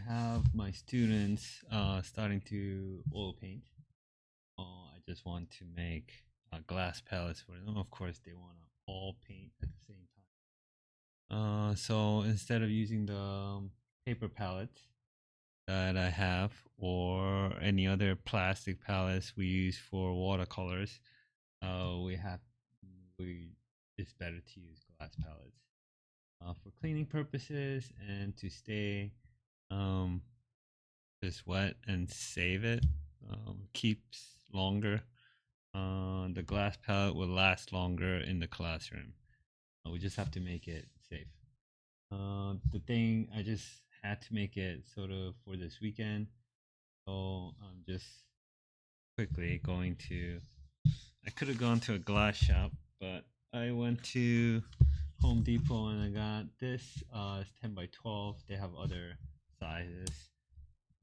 have my students starting to oil paint. I just want to make glass palettes for them. Of course, they want to all paint at the same time. So instead of using the paper palettes that I have or any other plastic palettes we use for watercolors, we have we it's better to use glass palettes for cleaning purposes and to stay um, just wet and save it. Keeps longer. The glass palette will last longer in the classroom. We just have to make it safe. The thing I just had to make it sort of for this weekend. So I'm just quickly going to. I could have gone to a glass shop, but I went to Home Depot and I got this. It's 10 by 12. They have other sizes,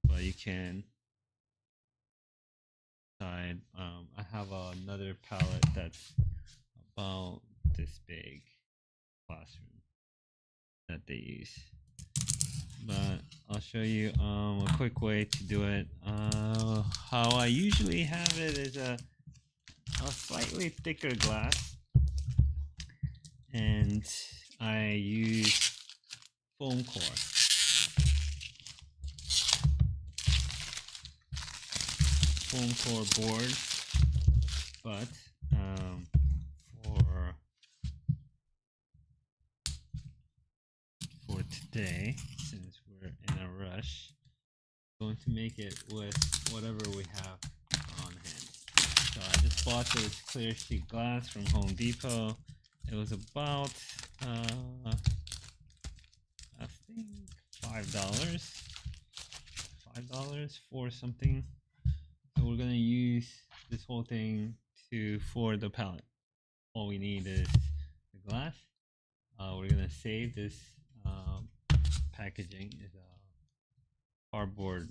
but you can decide. I have another palette that's about this big classroom that they use. But I'll show you a quick way to do it. How I usually have it is a slightly thicker glass, and I use foam core. Foam core board, but for today, since we're in a rush, I'm going to make it with whatever we have on hand. So I just bought this clear sheet glass from Home Depot. It was about I think $5. $5 for something. So we're gonna use this whole thing for the palette. All we need is the glass. We're gonna save this packaging is a cardboard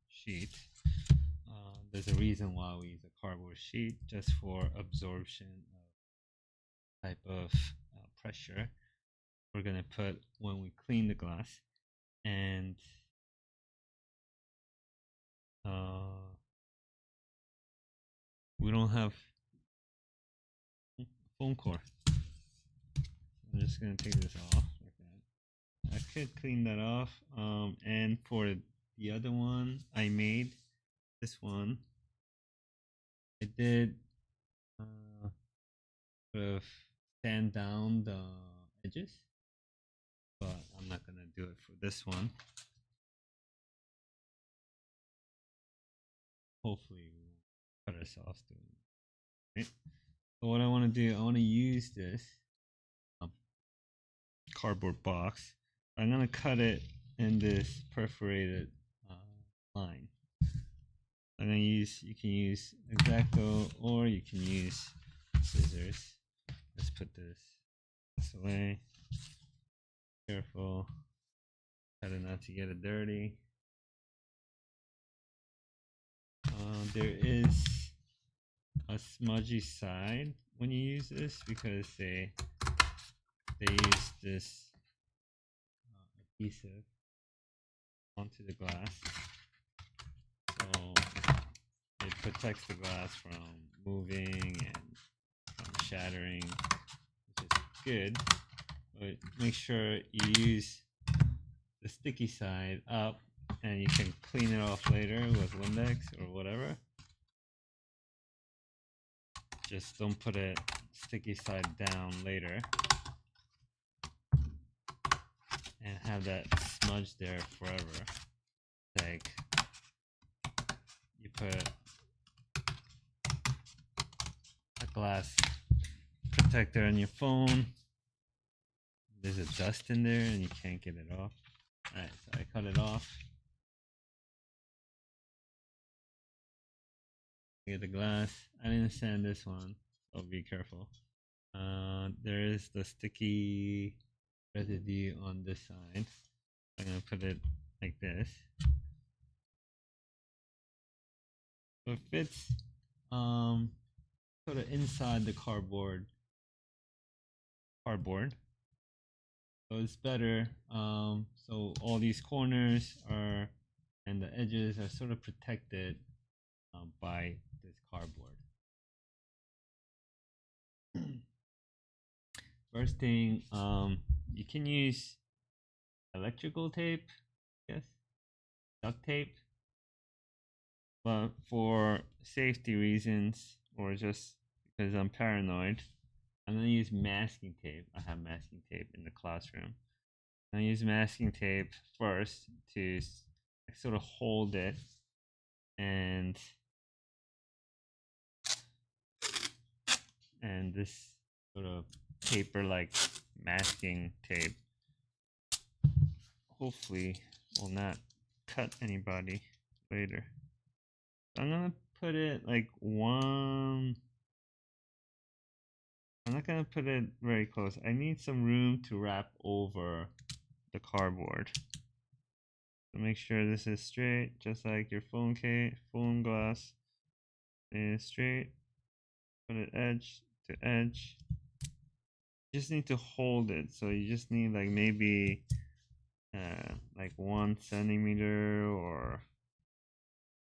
sheet. There's a reason why we use a cardboard sheet, just for absorption of type of pressure we're gonna put when we clean the glass. And we don't have foam core. I'm just gonna take this off like that. I could clean that off. And for the other one I made, this one, I did sort of sand down the edges, but I'm not gonna do it for this one. Hopefully we won't cut ourselves doing it. Right? So what I want to do, I want to use this cardboard box. I'm gonna cut it in this perforated line. I'm gonna use. You can use X-Acto or you can use scissors. Let's put this away. Careful. Try not to get it dirty. There is a smudgy side when you use this because they use this adhesive onto the glass, so it protects the glass from moving and from shattering, which is good. But make sure you use the sticky side up, and you can clean it off later with Windex or whatever. Just don't put it sticky side down later and have that smudge there forever. Like you put a glass protector on your phone, there's a dust in there and you can't get it off. Alright, so I cut it off. Get the glass. I didn't sand this one, so be careful. There is the sticky residue on this side. I'm gonna put it like this. So it fits sort of inside the cardboard. So it's better. So all these corners are and the edges are sort of protected by this cardboard. First thing, you can use electrical tape, yes, duct tape, but for safety reasons or just because I'm paranoid, I'm gonna use masking tape. I have masking tape in the classroom. I use masking tape first to sort of hold it and this sort of paper like masking tape hopefully will not cut anybody later. I'm gonna put it like one. I'm not gonna put it very close. I need some room to wrap over the cardboard. So make sure this is straight, just like your phone case, phone glass is straight. Put it edge to edge. You just need to hold it. So you just need like maybe like 1 centimeter or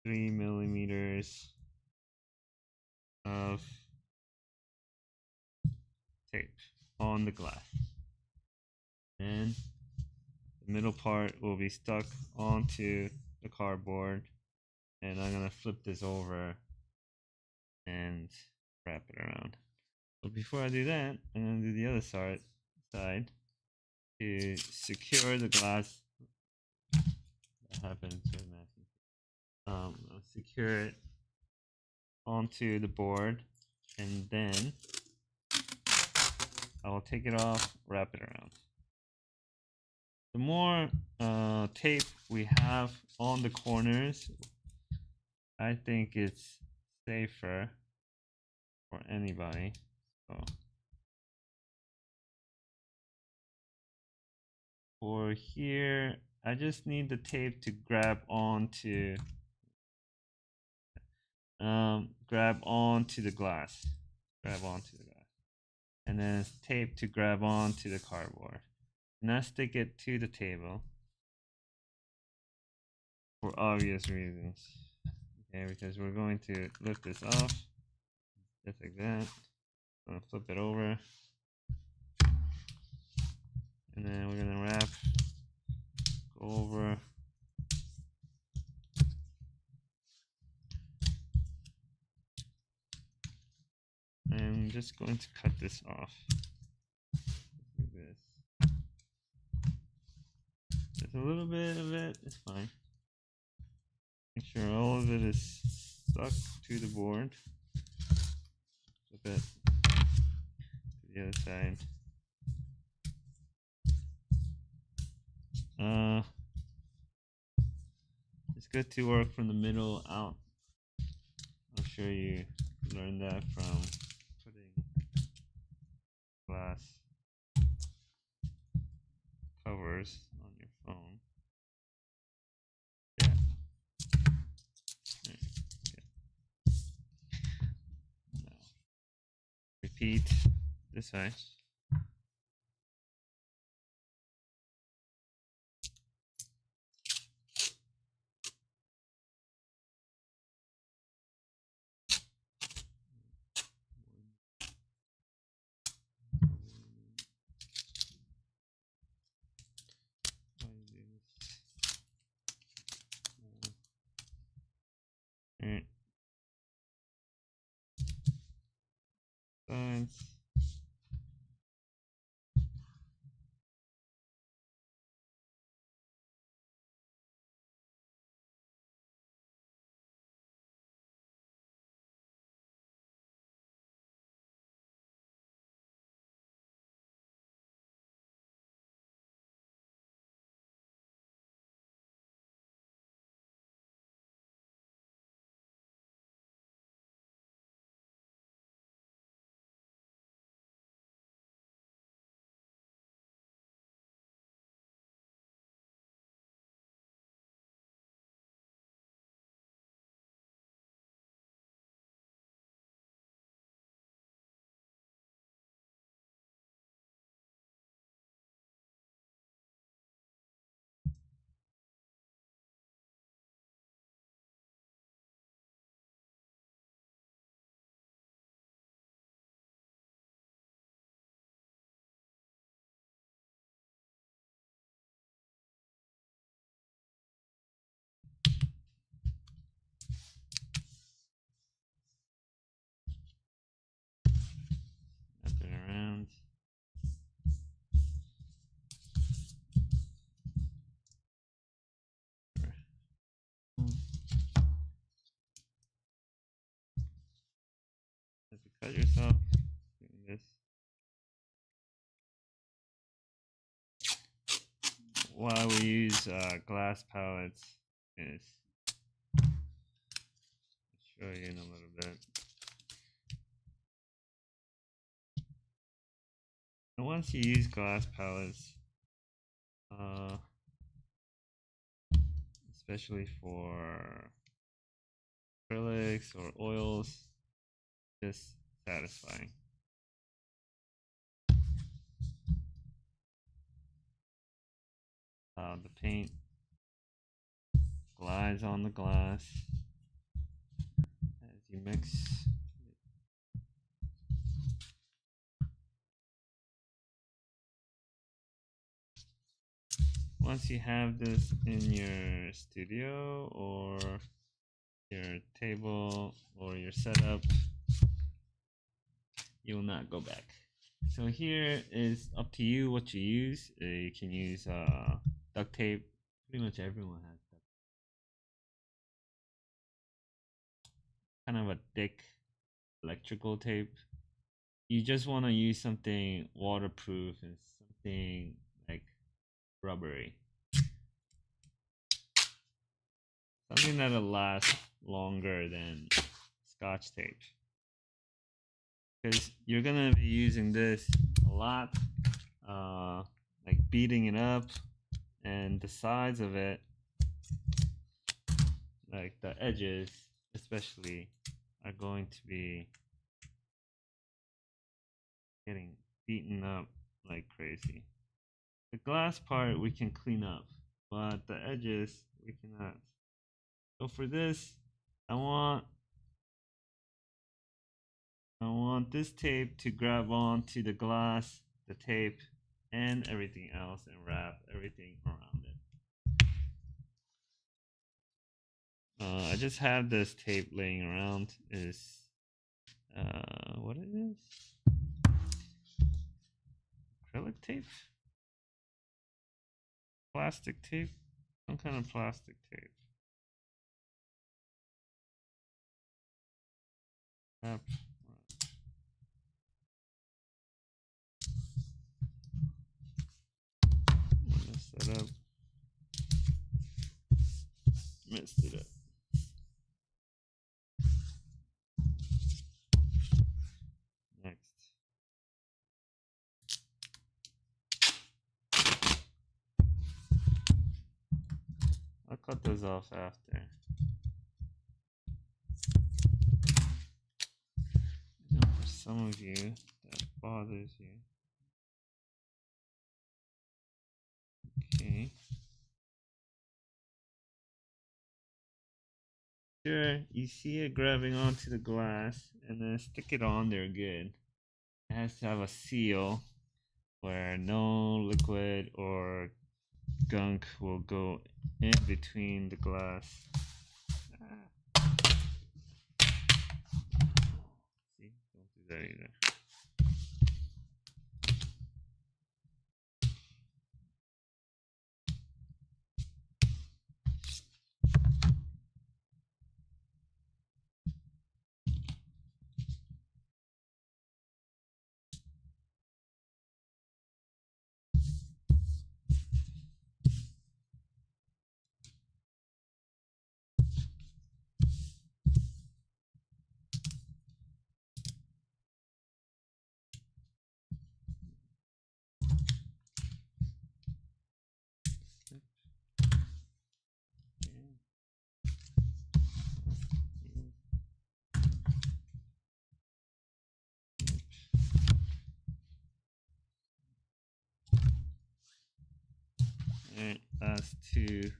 3 millimeters of tape on the glass. And the middle part will be stuck onto the cardboard. And I'm gonna flip this over and wrap it around. But before I do that, I'm gonna do the other side to secure the glass. That happened to masking. I'll secure it onto the board, and then I will take it off, wrap it around. The more tape we have on the corners, I think it's safer for anybody. So for here, I just need the tape to grab onto the glass. Grab onto the glass. And then tape to grab onto the cardboard. Now stick it to the table for obvious reasons. Okay, because we're going to lift this off just like that. I'm gonna flip it over. And then we're gonna wrap, go over. And I'm just going to cut this off. Like this. Just a little bit of it is fine. Make sure all of it is stuck to the board. Flip it to the other side. It's good to work from the middle out. I'm sure you learned that from putting glass covers on your phone. Yeah. Now, repeat this way. Alright. Sides. cut yourself doing this. Why we use glass palettes is, I'll show you in a little bit. And once you use glass palettes, especially for acrylics or oils, just satisfying. The paint glides on the glass as you mix. Once you have this in your studio or your table or your setup, you will not go back. So here is up to you what you use. You can use duct tape. Pretty much everyone has duct tape. Kind of a thick electrical tape. You just want to use something waterproof and something like rubbery. Something that'll last longer than Scotch tape. Because you're gonna be using this a lot, like beating it up, and the sides of it, like the edges especially, are going to be getting beaten up like crazy. The glass part we can clean up, but the edges we cannot. So for this, I want this tape to grab onto the glass, the tape, and everything else, and wrap everything around it. I just have this tape laying around. Is what it is? Acrylic tape? Plastic tape? Some kind of plastic tape. Wrap. Mess that up. Messed it up. Next. I'll cut those off after. Now for some of you that bothers you. Okay. Sure, you see it grabbing onto the glass and then stick it on there good. It has to have a seal where no liquid or gunk will go in between the glass. See, don't do that either. Alright, last two.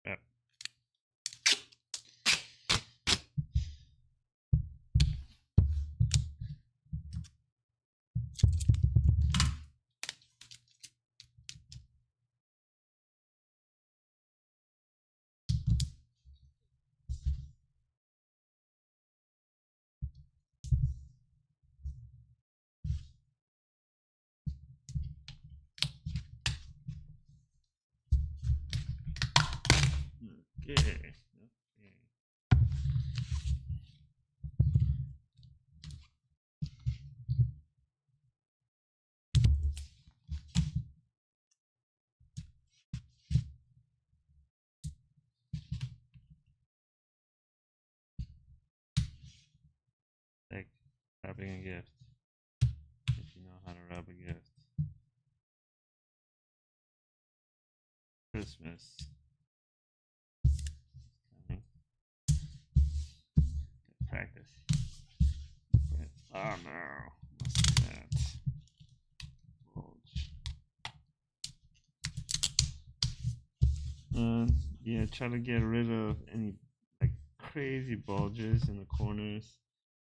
Yep. Okay. Like wrapping a gift. If you know how to wrap a gift. Christmas coming. Practice. Oh no. What's that? Bulge. Yeah, try to get rid of any like crazy bulges in the corners.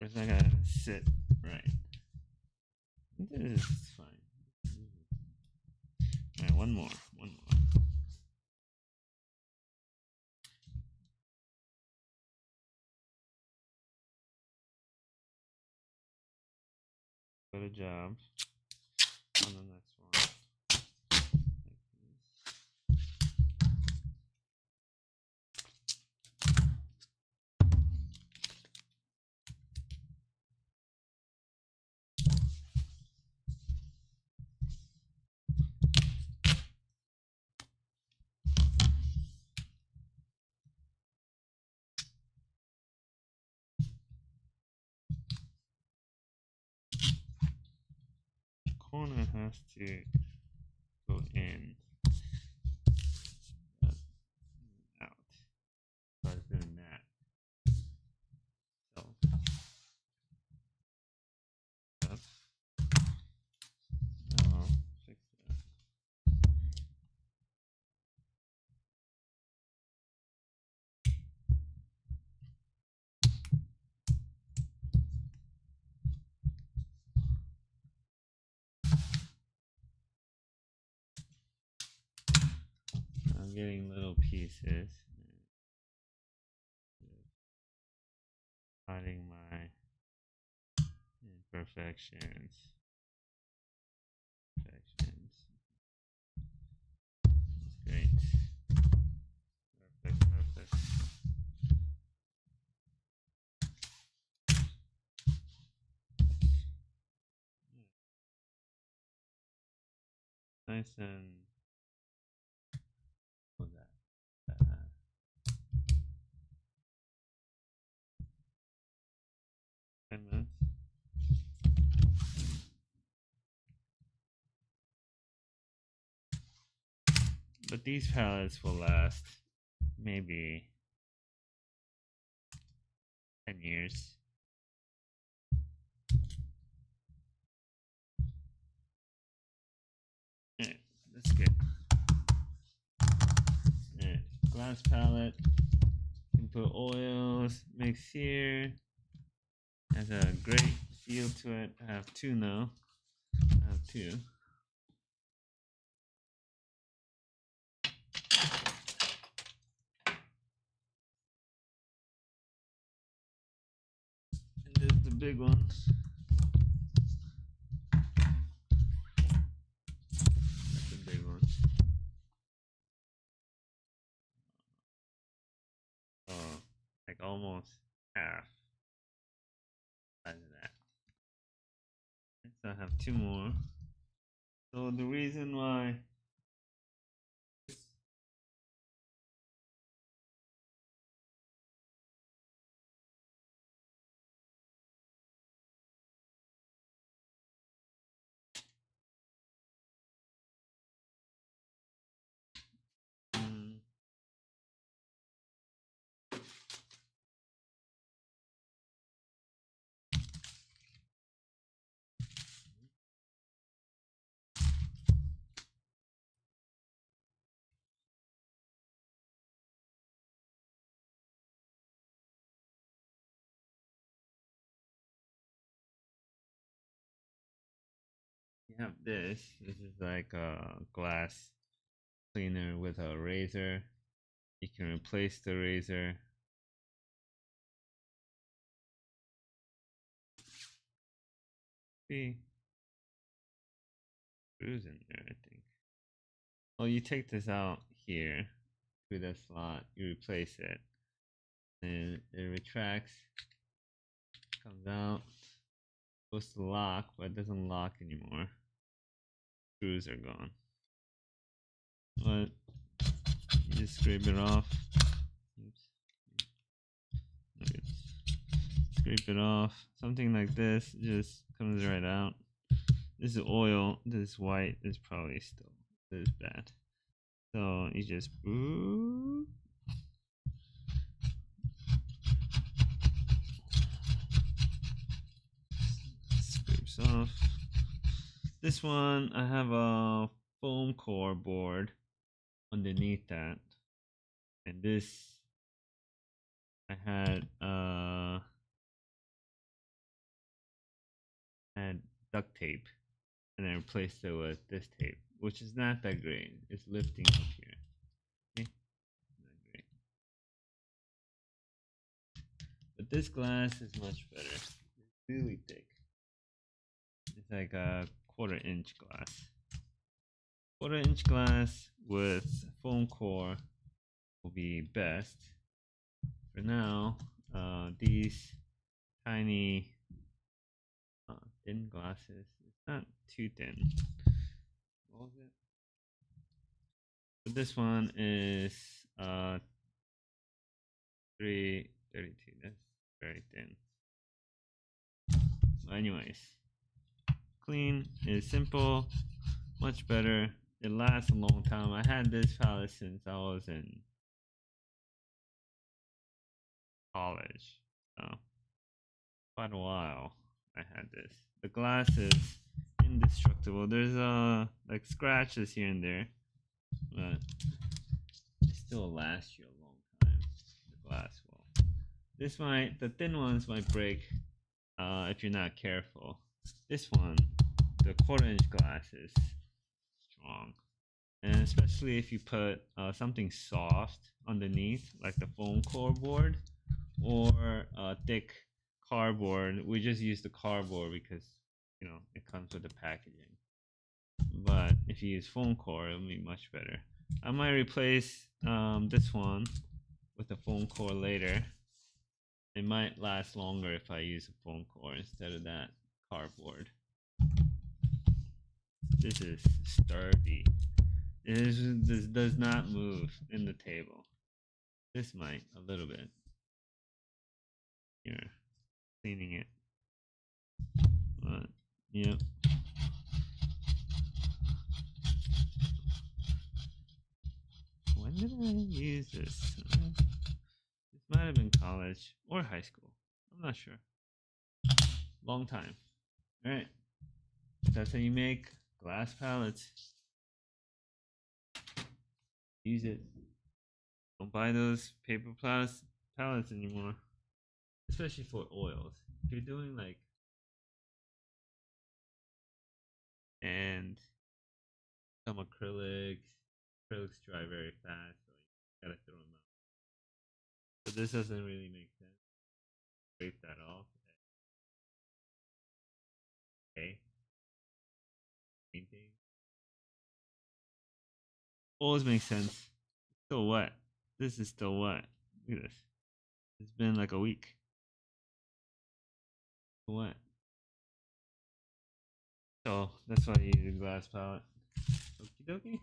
It's not gonna sit right. This is fine. Alright, one more. Good job. On the next one. Corner has to go in, out. So I was doing that. So up. I'll fix that. I'm getting little pieces. Hiding my imperfections. Perfections. That's great. Perfect. Nice and what was that? 10 minutes. But these palettes will last maybe 10 years. Alright, that's good. Alright, glass palette. You can put oils, mix here. Has a great feel to it. I have two now. I have two. And there's the big one. That's the big one. Oh, like almost half size of that. So I have two more. So the reason why you have this. This is like a glass cleaner with a razor. You can replace the razor. See, screws in there, I think. Well, you take this out here through that slot, you replace it, and it retracts, comes out, goes to lock, but it doesn't lock anymore. Screws are gone. But you just scrape it off. Oops. Okay. Scrape it off. Something like this just comes right out. This is oil. This white is probably still this bad. So you just scrapes off. This one I have a foam core board underneath that, and this I had duct tape, and I replaced it with this tape, which is not that great. It's lifting up here. Okay? Not great. But this glass is much better. It's really thick. It's like a 1/4 inch glass. 1/4 inch glass with foam core will be best. For now, these tiny thin glasses, it's not too thin. What was it? So this one is 332. That's very thin. But anyways, clean is simple, much better. It lasts a long time. I had this palette since I was in college, so quite a while I had this. The glass is indestructible. There's like scratches here and there, but it still lasts you a long time. The glass will. The thin ones might break if you're not careful. This one, the 1/4 inch glass is strong, and especially if you put something soft underneath, like the foam core board or thick cardboard. We just use the cardboard because it comes with the packaging. But if you use foam core, it'll be much better. I might replace this one with a foam core later. It might last longer if I use a foam core instead of that cardboard. This is sturdy. This does not move in the table. This might a little bit. Here, cleaning it. But, yep. When did I use this? This might have been college or high school. I'm not sure. Long time. Alright. That's how you make glass palettes. Use it. Don't buy those paper palettes anymore. Especially for oils. If you're doing like and some acrylics dry very fast, so you gotta throw them out. So this doesn't really make sense. Scrape that off. Okay. Painting. Always makes sense. Still wet. This is still wet. Look at this. It's been like a week. Wet. So that's why I use a glass palette. Okie dokie.